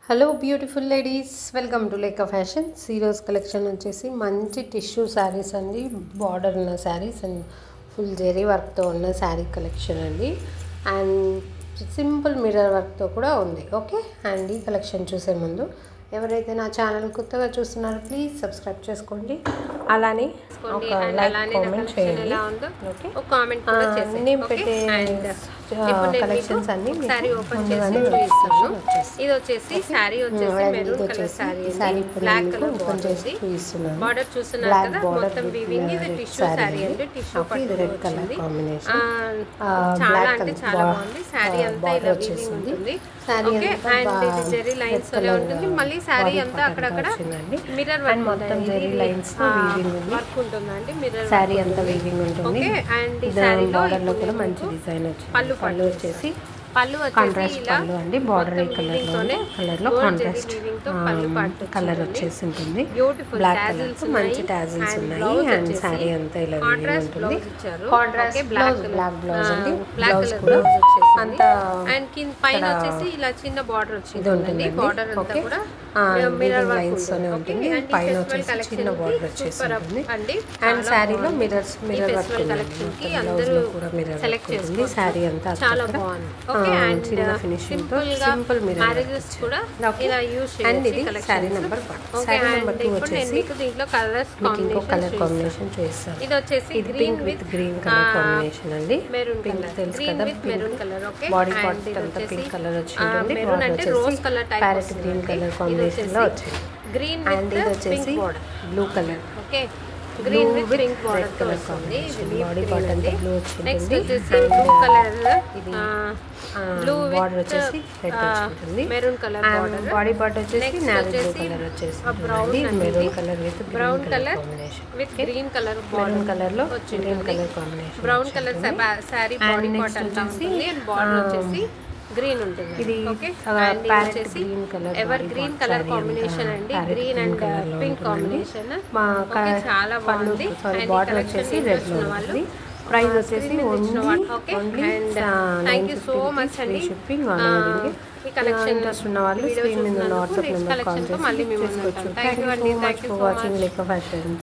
Hello beautiful ladies, welcome to Leka fashions. ఈరోజు collection వచ్చేసి మంచి టిష్యూ శారీస్ అండి. బార్డర్ ఉన్న శారీస్ అండ్ ఫుల్ జెరీ వర్క్తో ఉన్న శారీ కలెక్షన్ అండి. అండ్ సింపుల్ మిర్రర్ వర్క్తో కూడా ఉంది. ఓకే, అండ్ ఈ కలెక్షన్ చూసే ముందు ఎవరైతే నా ఛానల్ కొత్తగా చూస్తున్నారో ప్లీజ్ సబ్స్క్రైబ్ చేసుకోండి. అలానే ఒక లైక్ కామెంట్ చేయండి. ఓకే, ఒక కామెంట్ కూడా చేయండి. నేను పెట్టే కలెక్షన్స్ అన్ని సారీ ఓపెన్ చేసి చూపిస్తాను. ఇది వచ్చేసి సారీ వచ్చేసి maroon colour sari, black colour చూపిస్తున్నాను. బార్డర్ చూస్తున్నారు కదా, మొత్తం వీవింగ్. ఇది టిష్యూ సారీ అండి, టిష్యూ పట్టు రెడ్ కలర్ కాంబినేషన్. చాలా అంటే చాలా బాగుంది. సారీ అంతా ఇలా వీవింగ్ ఉంటుంది. ఓకే, అండ్ ఇది జెరీ లైన్స్ లో ఉంటుంది. మళ్ళీ సారీ అంతా అక్కడక్కడ మిర్రర్ వర్క్ మొత్తం జెరీ లైన్స్ తో వీవింగ్ వర్క్ ఉంటుందండి. మిర్రర్ సారీ అంతా వీవింగ్ ఉంటుంది. ఓకే, అండ్ ఈ సారీలో కూడా మంచి డిజైన్ వచ్చింది. పళ్ళు వచ్చేసి కాంట్రాస్ట్ పళ్ళు అండి. బార్డర్ కలర్ లో కాంట్రాస్ట్ కలర్ వచ్చేసి ఉంటుంది. బ్లాక్ కలర్ తో మంచి టాజిల్స్ ఉన్నాయి. అండ్ సారీ అంతా ఇలా ఉంటుంది. కాంట్రాస్ట్ బ్లాక్ బ్లౌజ్ అండి. బ్లౌజ్ కూడా అంతా అండ్ కింద పైన వచ్చేసి ఇలా చిన్న బార్డర్ వచ్చింది. బార్డర్ అంతా కూడా మిర్రర్ లైన్స్ తోనే ఉంటుంది. పైన వచ్చేసి చిన్న బార్డర్ వచ్చేసి ఉంటుంది. అండ్ సారీలో మిర్రర్ వర్క్ కలెక్షన్ కి అందరూ సెలెక్ట్ చేసుకోండి. సారీ అంతా చాలా బాగుంది. ఓకే, అండ్ ఫినిషింగ్ తో సింపుల్ మిర్రర్ మ్యారేజెస్ కూడా ఇలా యూస్ చేయొచ్చు. Sorry number 1. సారీ నెంబర్ 2 వచ్చేసి మీకు దీంట్లో కలర్స్ కలర్ కాంబినేషన్ చూపిస్తాను. ఇది వచ్చేసి pink with green colour combination అండి. మెరూన్ పింక్ తెలుసు కదా, maroon colour. Okay, body part అంతా పింక్ కలర్ వచ్చింది. మెరూన్ అంటే rose colour type parrot green colour combination లో వచ్చింది. గ్రీన్ అండ్ ఇది వచ్చేసి blue colour. Okay, green with pink border తో వస్తుంది. బాడీ పార్ట్ అంతా బ్లూ వచ్చింది. నెక్స్ట్ వచ్చేసి బ్లూ కలర్, బ్లూ బార్డర్ వచ్చేసి రెడ్ వచ్చింది. Maroon colour border. Body part వచ్చేసి నేవీ బ్లూ కలర్ వచ్చేసి maroon colour with brown colour with green colour maroon colour లో green colour combination. Brown colour sari body part అంతా ఉంటుంది. And border వచ్చేసి green ఉంటుంది. ఇది వచ్చేసి ఎవర్ గ్రీన్ కలర్ కాంబినేషన్ అండి. గ్రీన్ అండ్ పింక్ కాంబినేషన్ చాలా బాగుంది. బార్డర్ వచ్చేసి రెడ్ లో ఉంది. ప్రైస్ వచ్చేసి only and thank you so much అండి. షిప్పింగ్ ఈ కలెక్షన్ ఇంట్రెస్ట్ ఉన్న వాళ్ళు స్క్రీన్ మీద వాట్సాప్ నెంబర్ కాల్ చేసి మళ్ళీ మేము తీసుకోవచ్చు. Thank you so much for watching Leka fashion.